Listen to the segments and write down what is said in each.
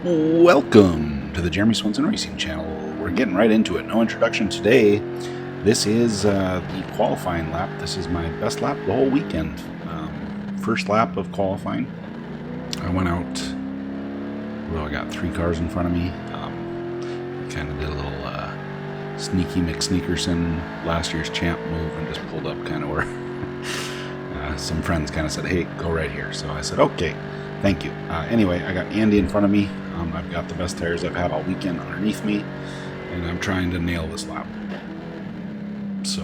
Welcome to the Jeremy Swenson Racing Channel. We're getting right into it. No introduction today. This is the qualifying lap. This is my best lap the whole weekend. First lap of qualifying. I went out. Well, I got 3 cars in front of me. Kind of did a little sneaky McSneakerson last year's champ move and just pulled up kind of where some friends kind of said, "Hey, go right here." So I said, "Okay, thank you." Anyway, I got Andy in front of me. I've got the best tires I've had all weekend underneath me, and I'm trying to nail this lap. So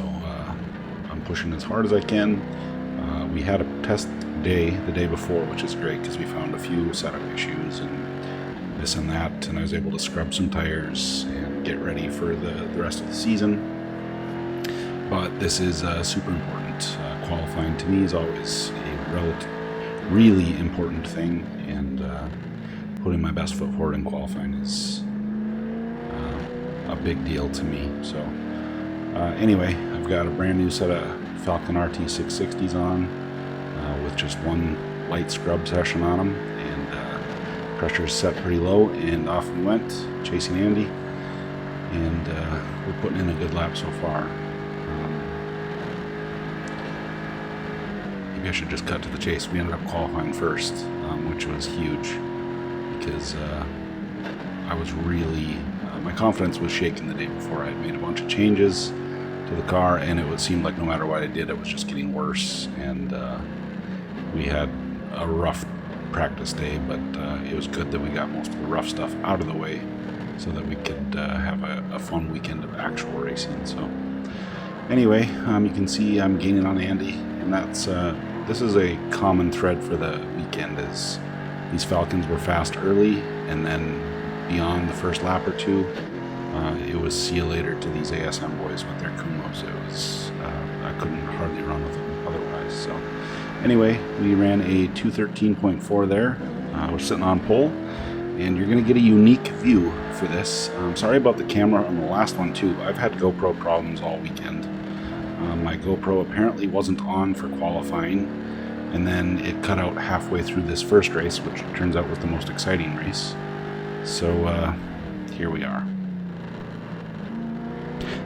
I'm pushing as hard as I can. We had a test day the day before, which is great because we found a few setup issues and this and that, and I was able to scrub some tires and get ready for the rest of the season. But this is super important. Qualifying to me is always a really important thing, and putting my best foot forward in qualifying is a big deal to me. So anyway, I've got a brand new set of Falcon RT 660s on with just one light scrub session on them, and pressure's set pretty low, and off we went chasing Andy, and we're putting in a good lap so far. Maybe I should just cut to the chase. We ended up qualifying first, which was huge because I was really my confidence was shaken the day before. I had made a bunch of changes to the car, and it would seem like no matter what I did, it was just getting worse, and we had a rough practice day, but it was good that we got most of the rough stuff out of the way so that we could have a fun weekend of actual racing. So anyway, you can see I'm gaining on Andy, and that's this is a common thread for the weekend. Is these Falcons were fast early, and then beyond the first lap or two, it was see you later to these ASM boys with their Kumos. It was I couldn't hardly run with them otherwise. So anyway, we ran a 213.4 there. We're sitting on pole, and you're going to get a unique view for this. Sorry about the camera on the last one too. I've had GoPro problems all weekend. My GoPro apparently wasn't on for qualifying, and then it cut out halfway through this first race, which turns out was the most exciting race. So here we are.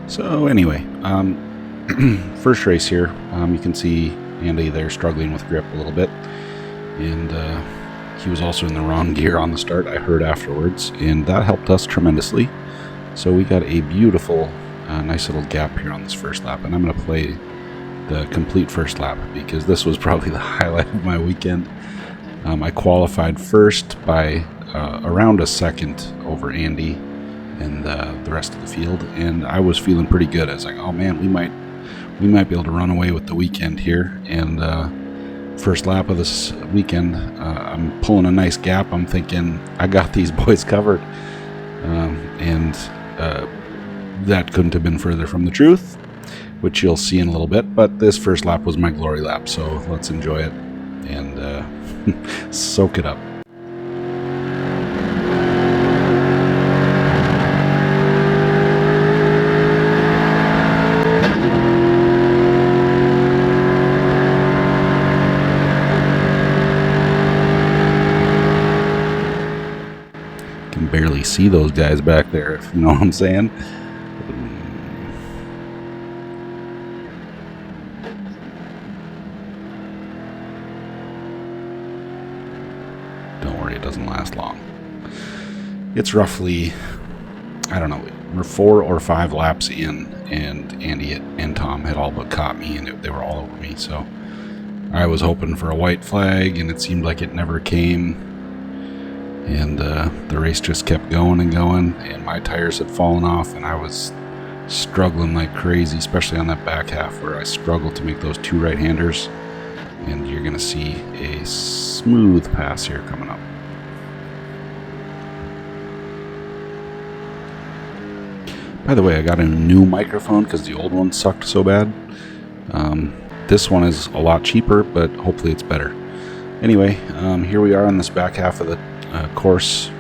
So anyway, first race here, you can see Andy there struggling with grip a little bit, and he was also in the wrong gear on the start, I heard afterwards, and that helped us tremendously. So we got a beautiful nice little gap here on this first lap, and I'm going to play the complete first lap because this was probably the highlight of my weekend. I qualified first by around a second over Andy and the rest of the field, and I was feeling pretty good. I was like, oh man, we might be able to run away with the weekend here. And first lap of this weekend, I'm pulling a nice gap. I'm thinking I got these boys covered, and that couldn't have been further from the truth, which you'll see in a little bit. But this first lap was my glory lap, so let's enjoy it and soak it up. Can barely see those guys back there, if you know what I'm saying. Don't worry, it doesn't last long. It's roughly, I don't know, we're 4 or 5 laps in, and Andy and Tom had all but caught me, and they were all over me. So I was hoping for a white flag, and it seemed like it never came. And the race just kept going and going, and my tires had fallen off, and I was struggling like crazy, especially on that back half where I struggled to make those 2 right-handers. And you're going to see a smooth pass here coming up. By the way, I got a new microphone because the old one sucked so bad. This one is a lot cheaper, but hopefully it's better. Anyway, here we are on this back half of the course.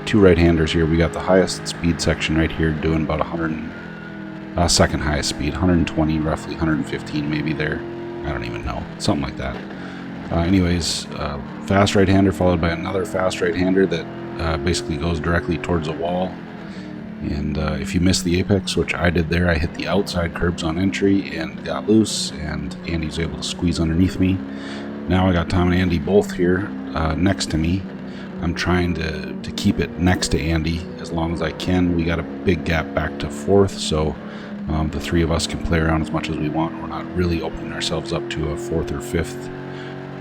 2 right-handers here. We got the highest speed section right here doing about 100, second highest speed, 120, roughly 115 maybe there. I don't even know, something like that. Anyways, fast right-hander followed by another fast right-hander that basically goes directly towards a wall. And if you miss the apex, which I did there, I hit the outside curbs on entry and got loose, and Andy's able to squeeze underneath me. Now I got Tom and Andy both here next to me. I'm trying to keep it next to Andy as long as I can. We got a big gap back to fourth, so the three of us can play around as much as we want. We're not really opening ourselves up to a fourth or fifth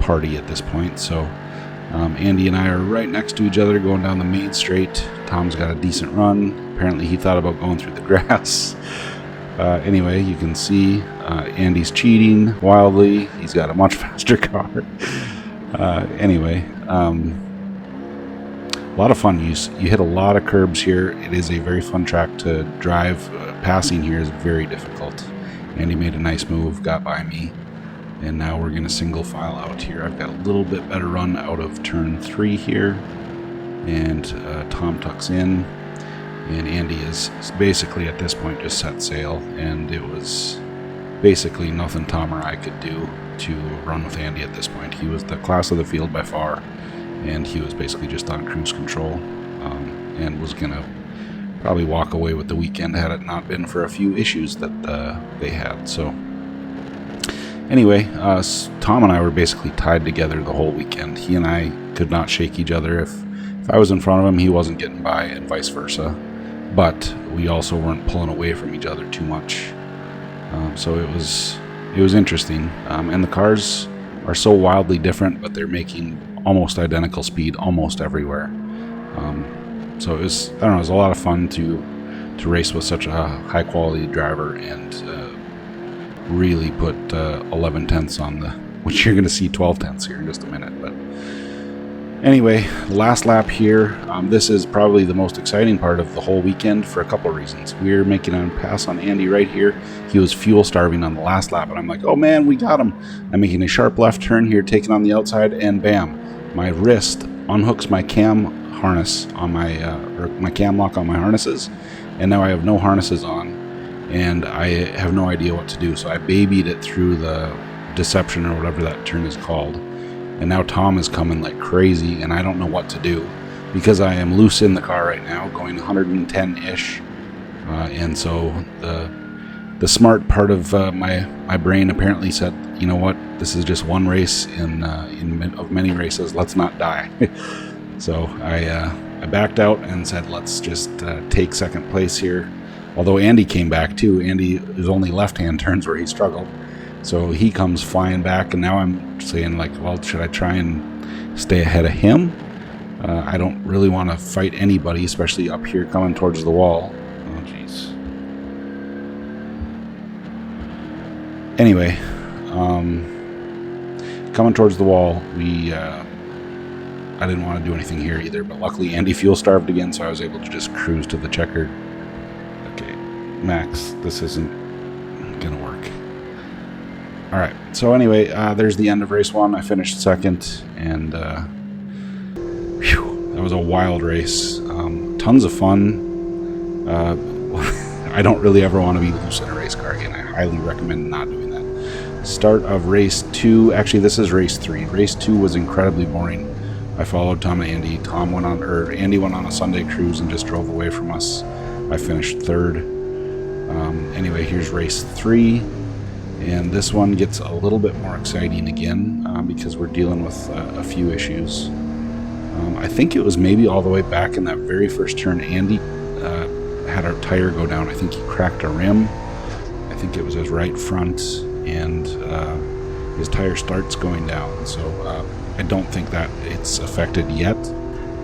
party at this point. So Andy and I are right next to each other going down the main straight. Tom's got a decent run. Apparently he thought about going through the grass. Anyway, you can see Andy's cheating wildly. He's got a much faster car. Anyway, a lot of fun. You hit a lot of curbs here. It is a very fun track to drive. Passing here is very difficult. Andy made a nice move, got by me, and now we're going to single file out here. I've got a little bit better run out of turn 3 here, and Tom tucks in, and Andy is basically at this point just set sail, and it was basically nothing Tom or I could do to run with Andy at this point. He was the class of the field by far, and he was basically just on cruise control, and was going to probably walk away with the weekend had it not been for a few issues that they had. So anyway, Tom and I were basically tied together the whole weekend. He and I could not shake each other. If I was in front of him, he wasn't getting by, and vice versa. But we also weren't pulling away from each other too much. So it was interesting. And the cars are so wildly different, but they're making almost identical speed almost everywhere. So it was, I don't know, it was a lot of fun to race with such a high quality driver and really put 11 tenths on which you're going to see 12 tenths here in just a minute. But anyway, last lap here. This is probably the most exciting part of the whole weekend for a couple of reasons. We're making a pass on Andy right here. He was fuel starving on the last lap, and I'm like, oh man, we got him. I'm making a sharp left turn here, taking on the outside, and bam, my wrist unhooks my cam harness on my cam lock on my harnesses, and now I have no harnesses on, and I have no idea what to do. So I babied it through the deception or whatever that turn is called, and now Tom is coming like crazy, and I don't know what to do because I am loose in the car right now, going 110-ish, and so the smart part of my brain apparently said, you know what, this is just one race of many races. Let's not die. So I backed out and said, let's just take second place here. Although Andy came back too. Andy is only left-hand turns where he struggled. So he comes flying back, and now I'm saying, like, well, should I try and stay ahead of him? I don't really want to fight anybody, especially up here coming towards the wall. Oh, jeez. Anyway, coming towards the wall, I didn't want to do anything here either, but luckily Andy fuel starved again, so I was able to just cruise to the checkered. Okay, Max, this isn't gonna work. All right, so anyway, there's the end of race 1. I finished second, and that was a wild race. Tons of fun. I don't really ever want to be loose in a race car again. I highly recommend not doing that. Start of race 2. Actually, this is race 3. Race 2 was incredibly boring. I followed Tom and Andy. Andy went on a Sunday cruise and just drove away from us. I finished third. Anyway, here's race 3, and this one gets a little bit more exciting again because we're dealing with a few issues. I think it was maybe all the way back in that very first turn, Andy had our tire go down. I think he cracked a rim. I think it was his right front, and his tire starts going down. So I don't think that it's affected yet,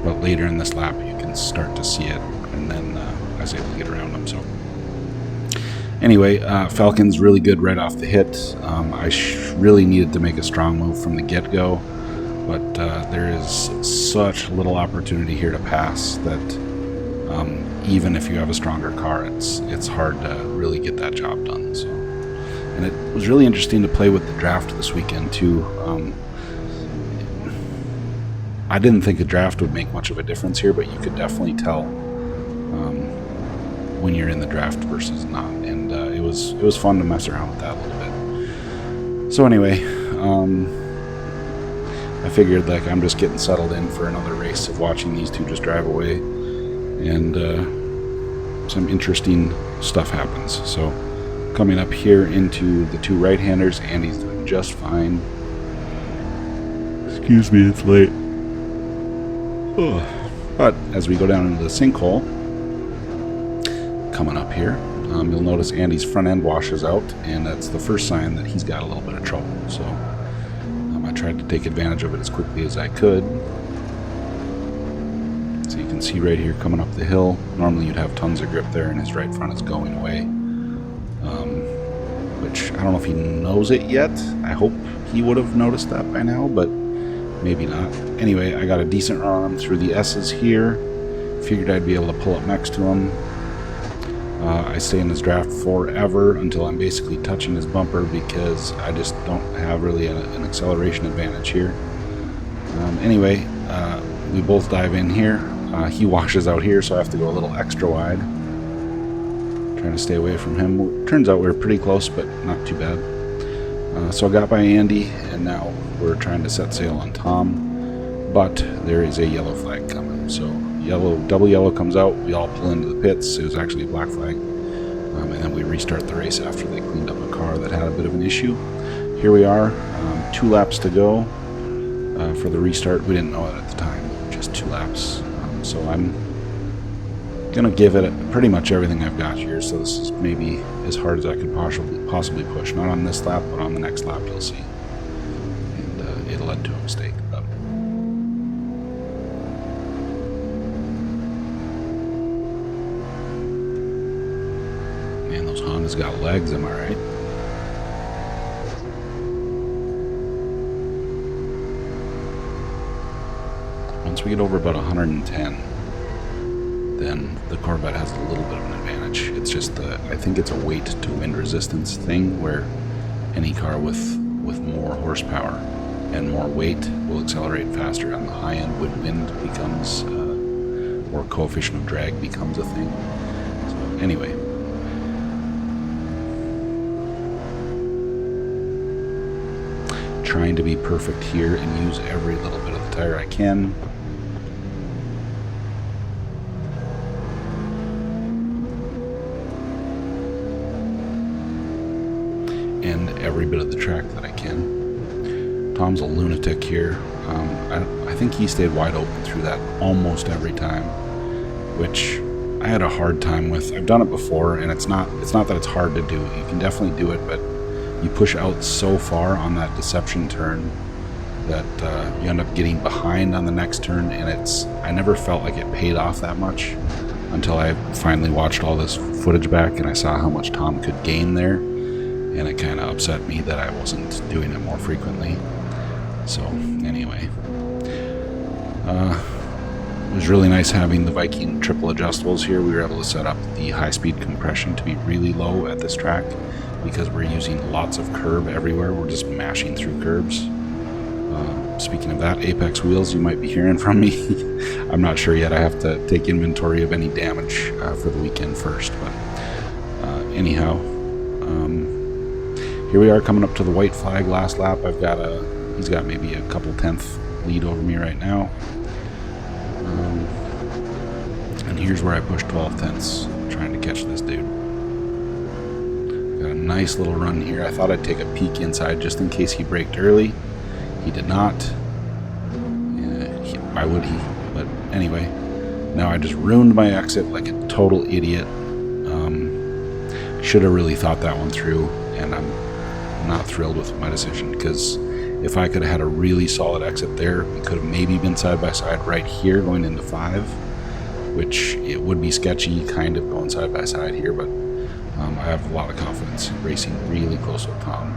but later in this lap you can start to see it, and then I was able to get around them. So anyway, Falcon's really good right off the hit. I really needed to make a strong move from the get-go, but there is such little opportunity here to pass that even if you have a stronger car, it's hard to really get that job done. So, and it was really interesting to play with the draft this weekend too. I didn't think a draft would make much of a difference here, but you could definitely tell when you're in the draft versus not, and it was fun to mess around with that a little bit. So anyway, I figured like I'm just getting settled in for another race of watching these two just drive away, and some interesting stuff happens. So coming up here into the two right-handers, Andy's doing just fine. Excuse me, it's late. Ugh. But as we go down into the sinkhole, coming up here, you'll notice Andy's front end washes out, and that's the first sign that he's got a little bit of trouble. So I tried to take advantage of it as quickly as I could. So you can see right here coming up the hill, normally you'd have tons of grip there, and his right front is going away. Which I don't know if he knows it yet. I hope he would have noticed that by now, but maybe not. Anyway, I got a decent run on him through the S's here. Figured I'd be able to pull up next to him. I stay in this draft forever until I'm basically touching his bumper, because I just don't have really an acceleration advantage here. Anyway, we both dive in here. He washes out here, so I have to go a little extra wide. Trying to stay away from him. Turns out we were pretty close, but not too bad. So I got by Andy, and now we're trying to set sail on Tom, but there is a yellow flag coming. So double yellow comes out, we all pull into the pits. It was actually a black flag, and then we restart the race after they cleaned up a car that had a bit of an issue. Here we are, 2 laps to go for the restart. We didn't know it at the time, just 2 laps. So I'm gonna give it pretty much everything I've got here, so this is maybe as hard as I could possibly push. Not on this lap, but on the next lap you'll see. And it led to a mistake. But man, those Hondas got legs, am I right? Once we get over about 110, then the Corvette has a little bit of an advantage. It's just I think it's a weight to wind resistance thing, where any car with more horsepower and more weight will accelerate faster on the high end when wind becomes, or coefficient of drag becomes a thing. So anyway, trying to be perfect here and use every little bit of the tire I can. And every bit of the track that I can. Tom's a lunatic here. I think he stayed wide open through that almost every time, which I had a hard time with. I've done it before, and it's not that it's hard to do. You can definitely do it, but you push out so far on that deception turn that you end up getting behind on the next turn, and I never felt like it paid off that much until I finally watched all this footage back and I saw how much Tom could gain there. And it kind of upset me that I wasn't doing it more frequently. So anyway, it was really nice having the Viking triple adjustables here. We were able to set up the high-speed compression to be really low at this track, because we're using lots of curb everywhere. We're just mashing through curbs. Speaking of that, Apex wheels, you might be hearing from me. I'm not sure yet. I have to take inventory of any damage for the weekend first. But anyhow, here we are coming up to the white flag last lap. He's got maybe a couple tenth lead over me right now. And here's where I push 12 tenths trying to catch this dude. Got a nice little run here. I thought I'd take a peek inside just in case he braked early. He did not. Why would he? But anyway, now I just ruined my exit like a total idiot. Should have really thought that one through, and I'm not thrilled with my decision, because if I could have had a really solid exit there, we could have maybe been side by side right here going into 5, which it would be sketchy kind of going side by side here, but I have a lot of confidence in racing really close with Tom.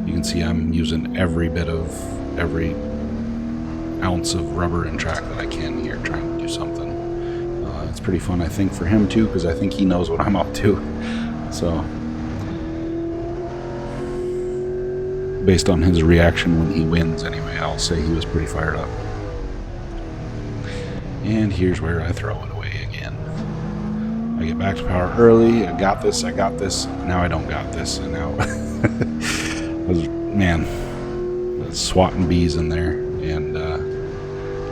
You can see I'm using every ounce of rubber and track that I can here, trying to do something. It's pretty fun, I think, for him too, because I think he knows what I'm up to. So based on his reaction when he wins anyway, I'll say he was pretty fired up. And here's where I throw it away again. I get back to power early. I got this. Now I don't got this. And now I was swatting bees in there. and a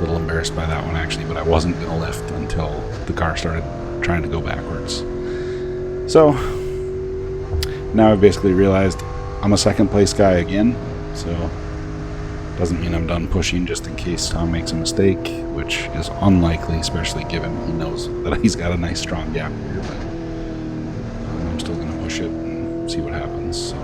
little embarrassed by that one actually, but I wasn't going to lift until the car started trying to go backwards. So now I've basically realized I'm a second place guy again, so doesn't mean I'm done pushing just in case Tom makes a mistake, which is unlikely, especially given he knows that he's got a nice strong gap here, but I'm still going to push it and see what happens. So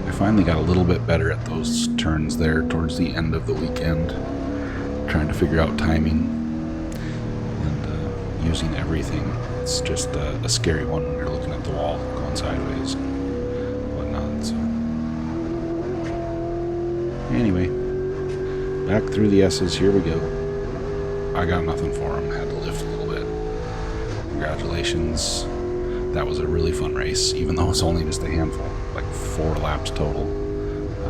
I finally got a little bit better at those turns there towards the end of the weekend, trying to figure out timing and using everything. It's just a scary one when you're looking at the wall going sideways and whatnot. So anyway, back through the S's, here we go. I got nothing for him, had to lift a little bit. Congratulations. That was a really fun race, even though it's only just a handful, like 4 laps total.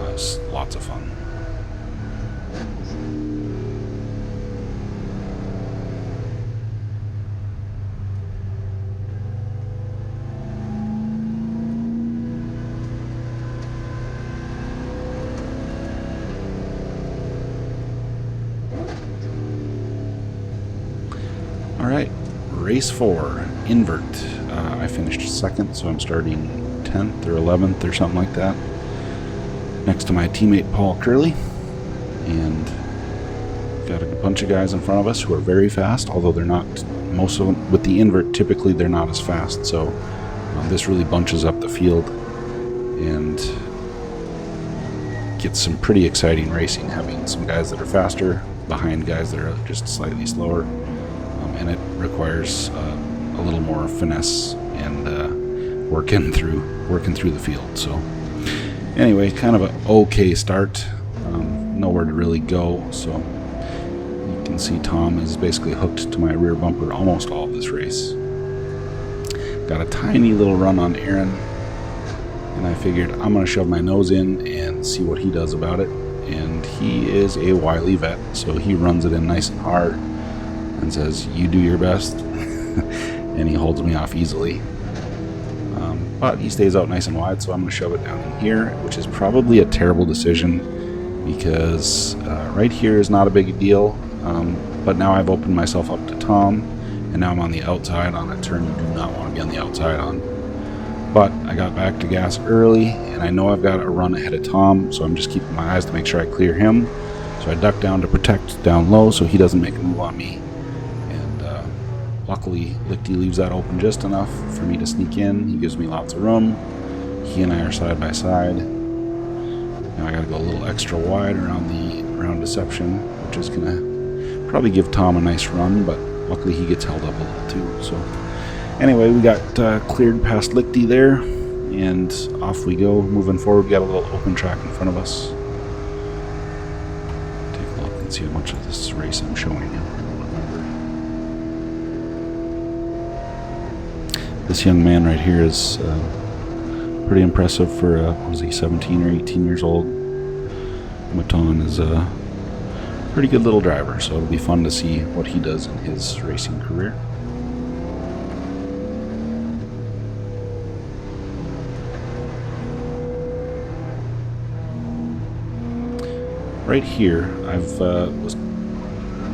It's lots of fun. Alright, race 4, invert. I finished second, so I'm starting 10th or 11th or something like that, next to my teammate Paul Curley, and got a bunch of guys in front of us who are very fast, although they're not, most of them, with the invert, typically they're not as fast, so this really bunches up the field and gets some pretty exciting racing, having some guys that are faster behind guys that are just slightly slower. And it requires a little more finesse and working through the field. So anyway, kind of an okay start. Nowhere to really go. So you can see Tom is basically hooked to my rear bumper almost all of this race. Got a tiny little run on Aaron, and I figured I'm going to shove my nose in and see what he does about it. And he is a wily vet, so he runs it in nice and hard and says, "You do your best," and he holds me off easily. But he stays out nice and wide, so I'm going to shove it down in here, which is probably a terrible decision because right here is not a big deal, but now I've opened myself up to Tom, and now I'm on the outside on a turn you do not want to be on the outside on. But I got back to gas early, and I know I've got a run ahead of Tom, so I'm just keeping my eyes to make sure I clear him. So I duck down to protect down low so he doesn't make a move on me. Luckily, Lichty leaves that open just enough for me to sneak in. He gives me lots of room. He and I are side by side. Now I gotta go a little extra wide around the round deception, which is gonna probably give Tom a nice run, but luckily he gets held up a little too. So anyway, we got cleared past Lichty there, and off we go. Moving forward, we got a little open track in front of us. Take a look and see how much of this race I'm showing you. This young man right here is pretty impressive for, was he 17 or 18 years old? Maton is a pretty good little driver, so it'll be fun to see what he does in his racing career. Right here, I've was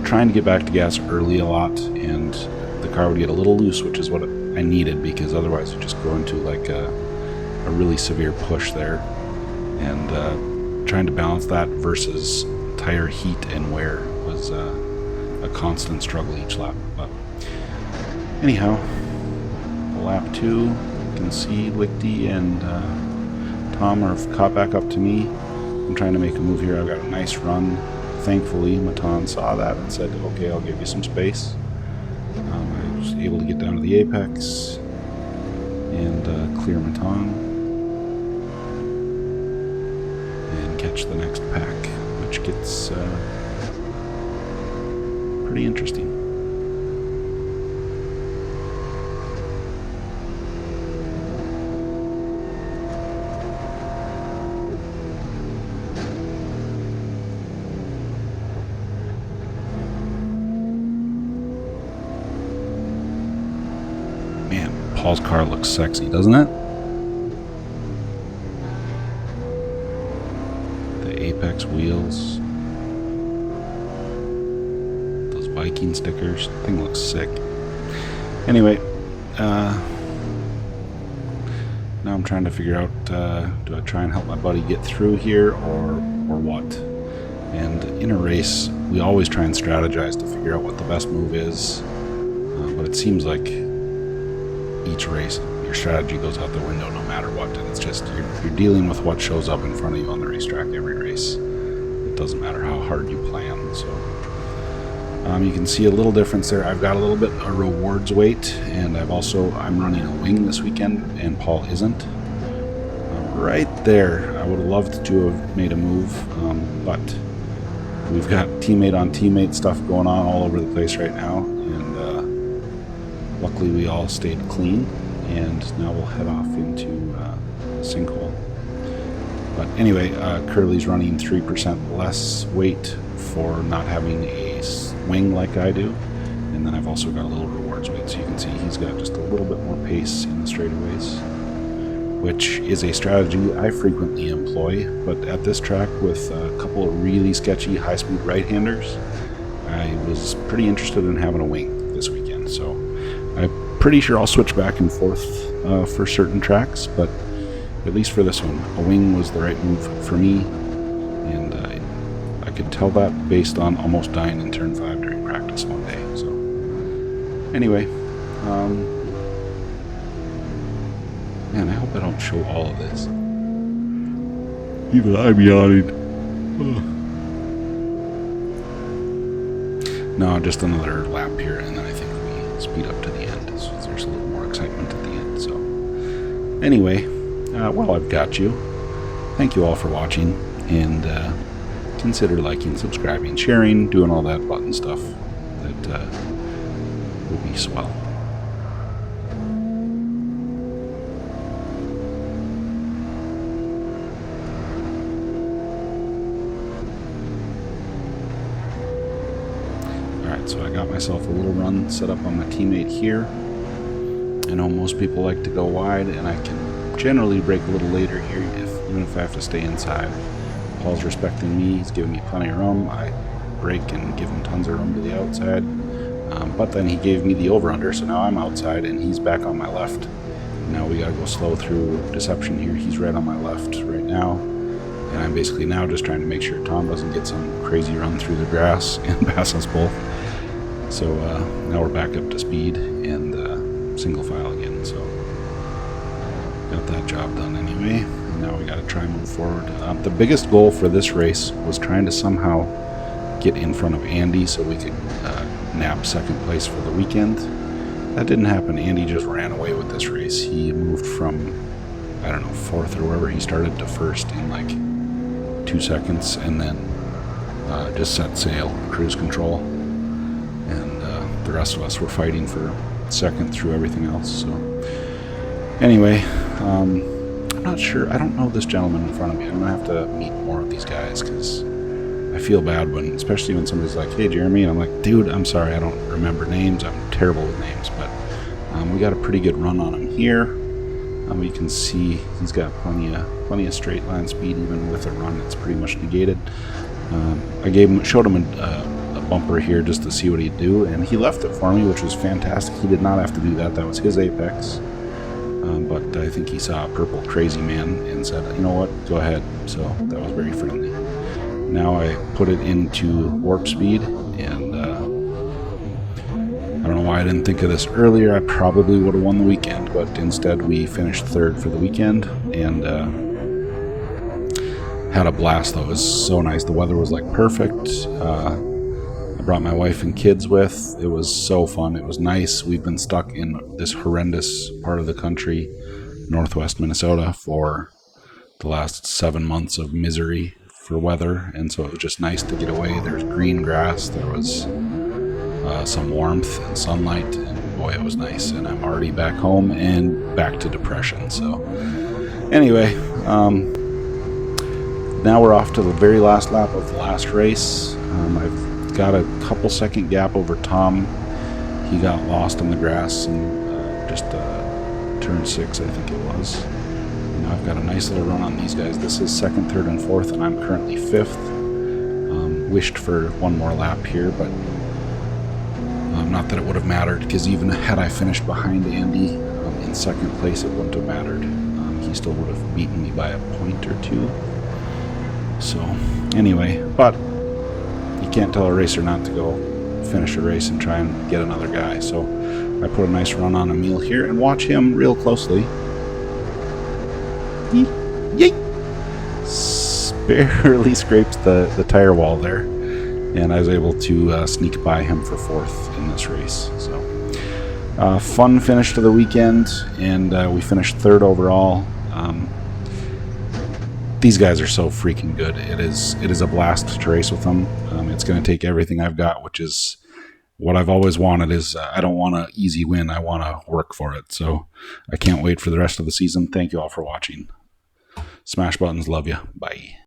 trying to get back to gas early a lot, and the car would get a little loose, which is what I needed, because otherwise you just go into like a really severe push there, and trying to balance that versus tire heat and wear was a constant struggle each lap. But anyhow, lap 2, you can see Lichty and Tom are caught back up to me. I'm trying to make a move here. I've got a nice run. Thankfully, Maton saw that and said, "Okay, I'll give you some space." I was able to get down to the apex and clear Maton and catch the next pack, which gets pretty interesting. Paul's car looks sexy, doesn't it? Nice wheels. Those Viking stickers. Thing looks sick. Anyway, now I'm trying to figure out, do I try and help my buddy get through here or what? And in a race, we always try and strategize to figure out what the best move is. But it seems like each race, your strategy goes out the window no matter what. And it's just, you're dealing with what shows up in front of you on the racetrack every race. It doesn't matter how hard you plan. So you can see a little difference there. I've got a little bit of rewards weight, and I'm running a wing this weekend, and Paul isn't. Right there, I would have loved to have made a move, but we've got teammate on teammate stuff going on all over the place right now, and luckily we all stayed clean, and now we'll head off into a sinkhole. But anyway, Curly's running 3% less weight for not having a wing like I do, and then I've also got a little rewards weight, so you can see he's got just a little bit more pace in the straightaways, which is a strategy I frequently employ. But at this track, with a couple of really sketchy high-speed right-handers, I was pretty interested in having a wing this weekend, so I'm pretty sure I'll switch back and forth for certain tracks, but at least for this one, a wing was the right move for me, and I could tell that based on almost dying in turn 5 during practice one day. So anyway, man, I hope I don't show all of this. Even I'm yawning. No, just another lap here, and then I think we speed up to the end, so there's a little more excitement at the end. So anyway, while I've got you, thank you all for watching, and consider liking, subscribing, sharing, doing all that button stuff. That will be swell. Alright, so I got myself a little run set up on my teammate here. I know most people like to go wide, and I can generally brake a little later here, even if I have to stay inside. Paul's respecting me, he's giving me plenty of room. I brake and give him tons of room to the outside. But then he gave me the over-under, so now I'm outside and he's back on my left. Now we gotta go slow through deception here. He's right on my left right now. And I'm basically now just trying to make sure Tom doesn't get some crazy run through the grass and pass us both. So now we're back up to speed and single file again. So got that job done anyway. Now we got to try and move forward. The biggest goal for this race was trying to somehow get in front of Andy so we could nab second place for the weekend. That didn't happen. Andy just ran away with this race. He moved from, I don't know, 4th or wherever he started to 1st in like 2 seconds, and then just set sail, cruise control, and the rest of us were fighting for 2nd through everything else. So anyway, I'm not sure. I don't know this gentleman in front of me. I'm gonna have to meet more of these guys, because I feel bad especially when somebody's like, "Hey, Jeremy," and I'm like, "Dude, I'm sorry, I don't remember names. I'm terrible with names." But we got a pretty good run on him here. You can see he's got plenty of straight line speed, even with a run. It's pretty much negated. I showed him a bumper here just to see what he'd do, and he left it for me, which was fantastic. He did not have to do that. That was his apex. But I think he saw a purple crazy man and said, "You know what, go ahead." So that was very friendly. Now I put it into warp speed, and I don't know why I didn't think of this earlier. I probably would have won the weekend, but instead we finished 3rd for the weekend, and had a blast though. It was so nice. The weather was like perfect. I brought my wife and kids with. It was so fun. It was nice. We've been stuck in this horrendous part of the country, northwest Minnesota, for the last 7 months of misery for weather, and so it was just nice to get away. There's green grass, there was some warmth and sunlight, and boy, it was nice. And I'm already back home and back to depression. So anyway, now we're off to the very last lap of the last race. I've got a couple second gap over Tom. He got lost in the grass and just turn 6, I think it was. Now I've got a nice little run on these guys. This is 2nd, 3rd, and 4th, and I'm currently 5th. wished for one more lap here, but not that it would have mattered, because even had I finished behind Andy in second place, it wouldn't have mattered. He still would have beaten me by a point or two. So anyway, but you can't tell a racer not to go finish a race and try and get another guy. So I put a nice run on Emil here, and watch him real closely. Yay! Barely scrapes the tire wall there, and I was able to sneak by him for fourth in this race. So fun finish to the weekend, and we finished third overall. These guys are so freaking good. It is a blast to race with them. It's going to take everything I've got, which is what I've always wanted. Is I don't want an easy win. I want to work for it. So I can't wait for the rest of the season. Thank you all for watching. Smash buttons. Love you. Bye.